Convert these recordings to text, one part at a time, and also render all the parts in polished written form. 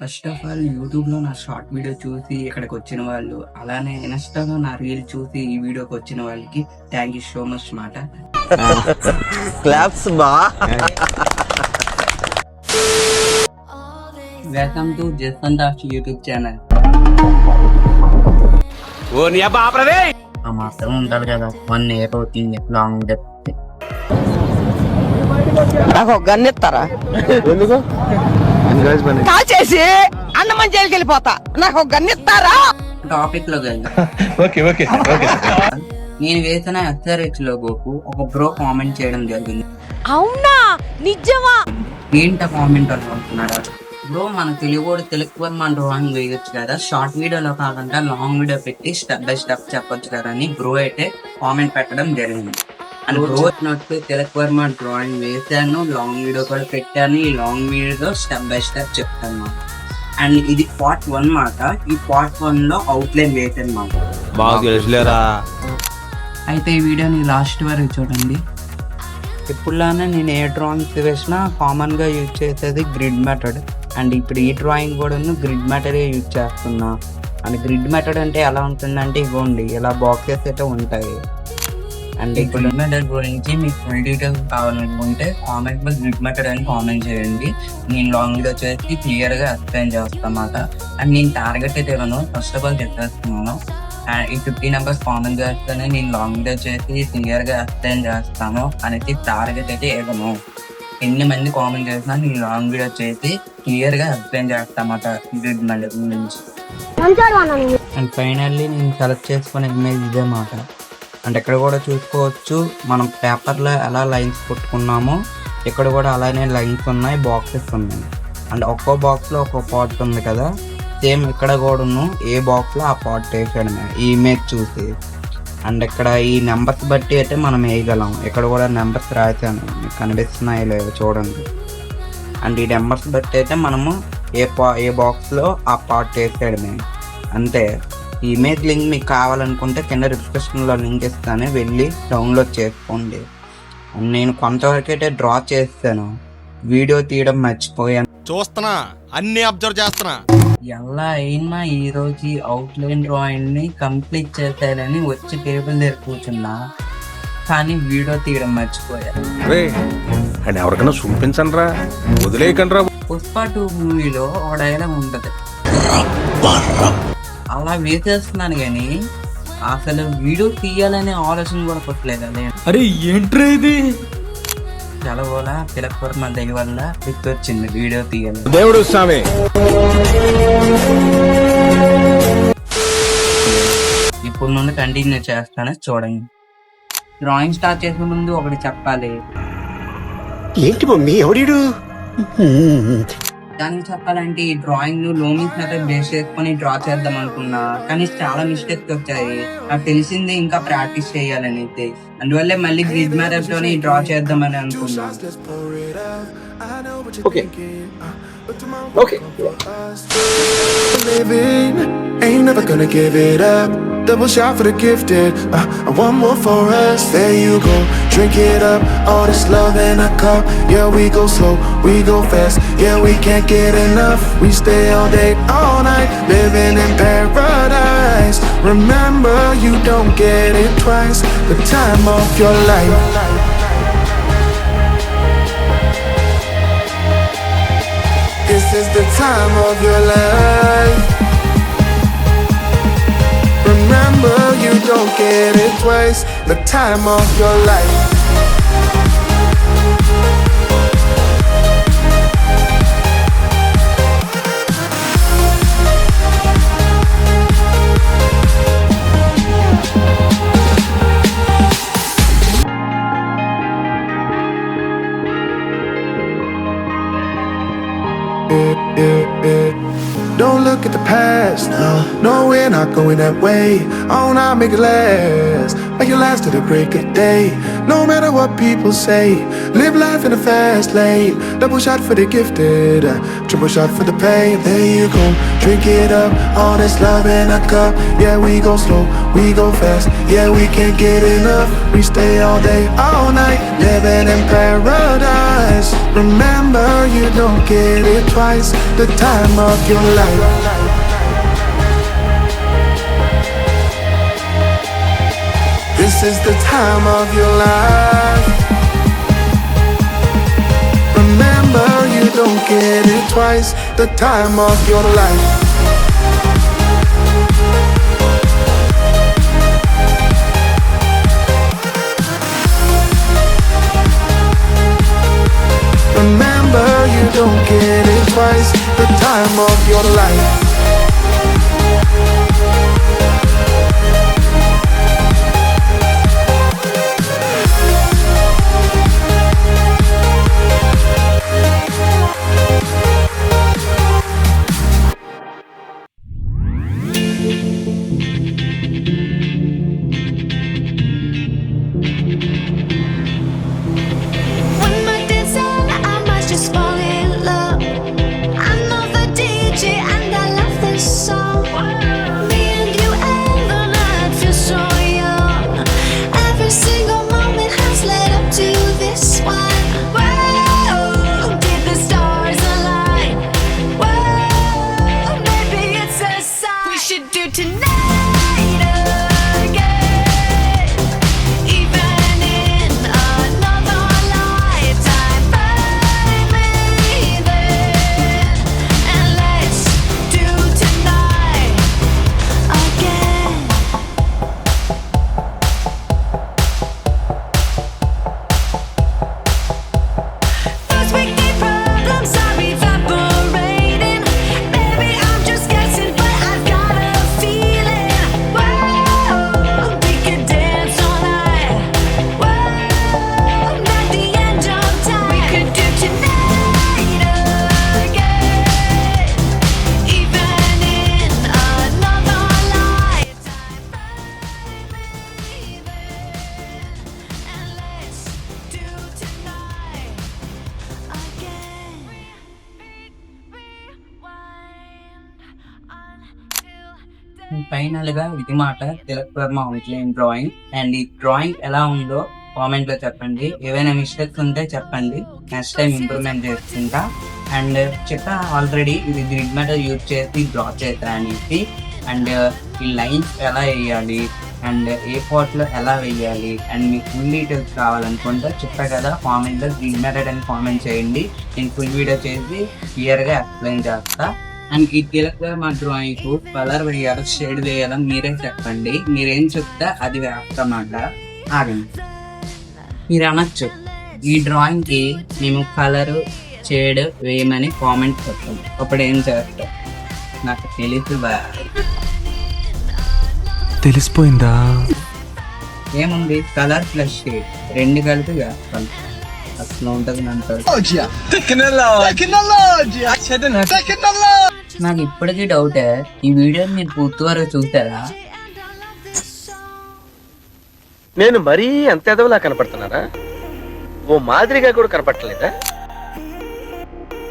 First of all యూట్యూబ్‌లో నా short video చూసి ఇక్కడికొచ్చిన వాళ్ళు, అలానే ఇన్‌స్టాలో నా రీల్ చూసి ఈ వీడియోకొచ్చిన వాళ్ళకి థ్యాంక్ యూ సో మచ్ మాట. క్లాప్స్ బా. Welcome to Jaswanth Das YouTube channel. ఓ నీ అబ్బా ఆపరదే. ఆ మాత్రం ఉండాలి కదా, 1 ఇయర్ అవుతుంది లాంగ్ డెత్. నాకు ఒక గన్ ఇస్తారా? ఎందుకు కాల్ చేసి అన్నమని జైలుకి వెళ్ళిపోతా. నాకు ఒక గన్ ఇస్తారా? టాపిక్ లోకి వెళ్దాం. Okay okay okay. నేను వేసిన SRH లోగోకు ఒక బ్రో కామెంట్ చేయడం జరిగింది. అవునా? నిజమా? ఏంట కామెంట్ అని అనుకుంటున్నారా? బ్రో మన తెలుగు మన డ్రాయింగ్ వేయొచ్చు కదా, షార్ట్ వీడియోలో కాకుండా లాంగ్ వీడియో పెట్టి స్టెప్ బై స్టెప్ చెప్పొచ్చు కదా అని బ్రో అయితే కామెంట్ పెట్టడం జరిగింది. అండ్ బ్రో వచ్చినట్టు తెలుగు వర్మ డ్రాయింగ్ వేసాను, లాంగ్ వీడియో కూడా పెట్టాను. ఈ లాంగ్ వీడియోలో స్టెప్ బై స్టెప్ చెప్తాను. అండ్ ఇది పార్ట్ 1 మాట. ఈ పార్ట్ 1 లో అవుట్లైన్ వేసాను మాట. బాగా తెలుసులేరా. అయితే ఈ వీడియోని లాస్ట్ వరకు చూడండి. ఇప్పుడులానే నేను ఏ డ్రాయింగ్స్ వేసినా కామన్గా యూజ్ చేసేది గ్రిడ్ మెథడ్. అండ్ ఇప్పుడు ఈ డ్రాయింగ్ కూడా గ్రిడ్ మెథడే యూజ్ చేస్తున్నా. అండ్ గ్రిడ్ మెథడ్ అంటే ఎలా ఉంటుందంటే ఇవ్వండి, ఇలా బాక్సెస్ అయితే ఉంటాయి. అండ్ ఇప్పుడు గ్రిడ్ మెథడ్ గురించి మీకు ఫుల్ డీటెయిల్స్ కావాలనుకుంటే కామెంట్ లో గ్రిడ్ మెథడ్ అని కామెంట్ చేయండి. నేను లాంగ్ వీడియో చేసి క్లియర్గా ఎక్స్ప్లెయిన్ చేస్తాను అన్నమాట. అండ్ నేను టార్గెట్ అయితే ఇవ్వను, ఫస్ట్ ఆఫ్ ఆల్ చెప్పేస్తున్నాను. అండ్ ఈ 50 నెంబర్స్ కామెంట్ చేస్తేనే నేను లాంగ్ వీడియో చేసి క్లియర్గా ఎక్స్ప్లెయిన్ చేస్తాను అనేది టార్గెట్ అయితే ఇవ్వను. ఎన్ని మంది కామెంట్ చేసినా నేను లాంగ్ వీడియో చేసి క్లియర్గా ఎక్స్ప్లెయిన్ చేస్తామట గ్రిడ్ మెథడ్ గురించి. అండ్ ఫైనల్లీ నేను సెలెక్ట్ చేసుకునే ఇమేజ్ ఇదే మాట. అండ్ ఇక్కడ కూడా చూసుకోవచ్చు, మనం పేపర్లో ఎలా లైన్స్ కొట్టుకున్నామో ఇక్కడ కూడా అలానే లైన్స్ ఉన్నాయి, బాక్సెస్ ఉన్నాయి. అండ్ ఒక్కో బాక్స్లో ఒక్కో పార్ట్ ఉంది కదా, సేమ్ ఇక్కడ కూడాను ఏ బాక్స్లో ఆ పార్ట్ వేసాడమే ఈ ఇమేజ్ చూసి. అండ్ ఇక్కడ ఈ నెంబర్స్ బట్టి అయితే మనం వేయగలం. ఇక్కడ కూడా నెంబర్స్ రాశాను, మీకు కనిపిస్తున్నాయి లేవు చూడండి. అండ్ ఈ నెంబర్స్ బట్టి అయితే మనము ఏ బాక్స్లో ఆ పార్ట్ వేసాడమే అంతే. ఈ ఇమేజ్ లింక్ మీకు కావాలనుకుంటే కింద డిస్క్రిప్షన్లో లింక్ ఇస్తాను, వెళ్ళి డౌన్లోడ్ చేసుకోండి. నేను కొంతవరకు అయితే డ్రా చేస్తాను, వీడియో తీయడం మర్చిపోయాను. చూస్తున్నా, అన్ని అబ్జర్వ్ చేస్తున్నా. ఎలా అయినా ఈరోజు అవుట్లైన్ డ్రాయింగ్ ని కంప్లీట్ చేసేయాలని వచ్చి టేబుల్ దగ్గర కూర్చున్నా, కానీ వీడియో తీయడం మర్చిపోయా. అండ్ ఎవరికైనా చూపించండి రా, వదిలేయకండి రా. పుష్ప 2 మూవీలో ఒక డైలాగ్ ఉంటది, అలా వేసేస్తున్నాను కానీ అసలు వీడియో తీయాలనే ఆలోచన కూడా కొట్టలేదు. అదే అరే ఏంట్రా ఇది? సెలవుల తిలక్ వర్మ దయ వల్ల వచ్చింది వీడియో తీయాలి. దేవుడు స్వామి. ఇప్పుడు నుండి కంటిన్యూ చేస్తాను చూడండి. డ్రాయింగ్ స్టార్ట్ చేసే ముందు ఒకటి చెప్పాలి. ఏంటి మమ్మీ ఎవడీడు? దానికి చెప్పాలంటే ఈ డ్రాయింగ్ లోమిస్ మెథడ్ బేస్ చేసుకొని డ్రా చేద్దాం అనుకున్నా, కానీ చాలా మిస్టేక్స్ వచ్చాయి. నాకు తెలిసిందే ఇంకా ప్రాక్టీస్ చేయాలని అయితే, అందువల్లే మళ్ళీ గ్రిడ్ మెథడ్ తోనే డ్రా చేద్దామని అనుకున్నా. Okay okay. Ain't never gonna give it up. Double shot for the gifted. One more for us. There you go. Drink it up. All this love in a cup. Yeah, we go slow, we go fast. Yeah, we can't get enough. We stay all day, all night, living in paradise. Remember, you don't get it twice. The time of your life. This is the time of your life. Remember, you don't get it twice. The time of your life. Don't look at the past, no, we're not going that way. Oh, now make it last, make it last to the break of day. No matter what people say, live life in a fast lane. Double shot for the gifted, triple shot for the pain. There you go, drink it up, all this love in a cup. Yeah, we go slow, we go fast. Yeah, we can't get enough. We stay all day, all night, living in paradise. Remember, you don't get it twice. The time of your life. This is the time of your life. Remember, you don't get it twice. The time of your life. Remember, you don't get it twice. The time of your life. One more dance and I must just fall in love. I know the DJ and I love this song. Me and you and the night feel so young. Every single moment has led up to this one. Whoa, did the stars align? Whoa, maybe it's a sign. We should do tonight again. Even in another lifetime, find me then. And let's do tonight again. First we get problems are evaporating. Maybe I'm just guessing, but I've got a feeling. Whoa, we could dance all night. Whoa, not the end of time. We could do tonight again. Even in another lifetime, and let's do tonight again. Final గా ఇది మాట Tilak Varma outline drawing. And ఈ drawing ఎలా ఉందో comment లో చెప్పండి. ఏవైనా mistakes ఉంటే చెప్పండి, నెక్స్ట్ టైం ఇంప్రూవ్మెంట్ చేసుకుంటా. అండ్ చెప్పా ఆల్రెడీ ఇది గ్రిడ్ మెటల్ యూజ్ చేసి డ్రా చేస్తా అనేసి. అండ్ ఈ లైన్స్ ఎలా వేయాలి అండ్ ఏ పార్ట్ లో ఎలా వేయాలి అండ్ మీకు ఫుల్ డీటెయిల్స్ కావాలనుకుంటే చెప్పా కదా, కామెంట్ లో గ్రిడ్ మెటల్ అని కామెంట్ చేయండి. నేను ఫుల్ వీడియో చేసి క్లియర్ గా ఎక్స్ప్లెయిన్ చేస్తా. అండ్ ఈ తిలక్ వర్మ డ్రాయింగ్ కు కలర్ వేయాలి, షేడ్ వేయాలి, మీరే చెప్పండి. మీరేం చెప్తే అది వేస్తామంట. ఆగండి, మీరు అనొచ్చు ఈ డ్రాయింగ్ కి మేము కలర్ షేడ్ వేయమని కామెంట్ పెట్టాం, అప్పుడు ఏం చేస్తాం? నాకు తెలిసి తెలిసిపోయిందా? ఏముంది, కలర్ ప్లస్ షేడ్ రెండు కలిపి వేస్తాం. అట్లా ఉంటుంది అంటారు. నాకు ఇప్పటికీ డౌటే, ఈ వీడియో మీరు పూర్తి వరకు చూసారా? నేను మరీ అంత ఎదవలా కనపడుతున్నారా? ఓ మాదిరిగా కూడా కనపడలేదా?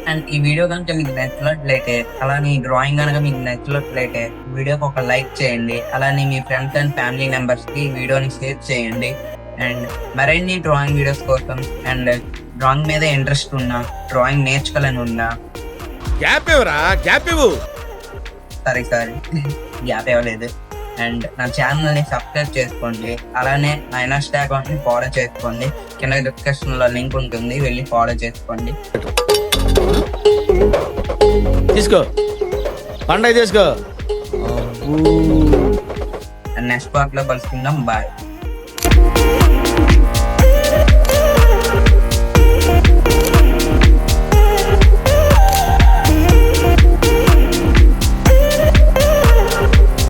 అండ్ ఈ వీడియో కనుక మీకు నచ్చినట్లయితే, అలానే ఈ డ్రాయింగ్ కనుక మీకు నచ్చినట్లయితే వీడియోకి ఒక లైక్ చేయండి. అలానే మీ ఫ్రెండ్స్ అండ్ ఫ్యామిలీ మెంబర్స్ కి వీడియోని షేర్ చేయండి. అండ్ మరిన్ని డ్రాయింగ్ వీడియోస్ కోసం అండ్ డ్రాయింగ్ మీద ఇంట్రెస్ట్ ఉన్నా, డ్రాయింగ్ నేర్చుకోవాలని ఉన్నా, గ్యాప్ ఇవ్వరా, గ్యాప్ ఇవ్వు. సారీ గ్యాప్ ఇవ్వలేదు. అండ్ నా ఛానల్ని సబ్స్క్రైబ్ చేసుకోండి. అలానే నా ఇన్స్టా అకౌంట్ని ఫాలో చేసుకోండి. కింద డిస్క్రిప్షన్లో లింక్ ఉంటుంది, వెళ్ళి ఫాలో చేసుకోండి. తీసుకో, పండగ తీసుకో. నెక్స్ట్ పార్ట్లో కలుసుకుందాం. బాయ్.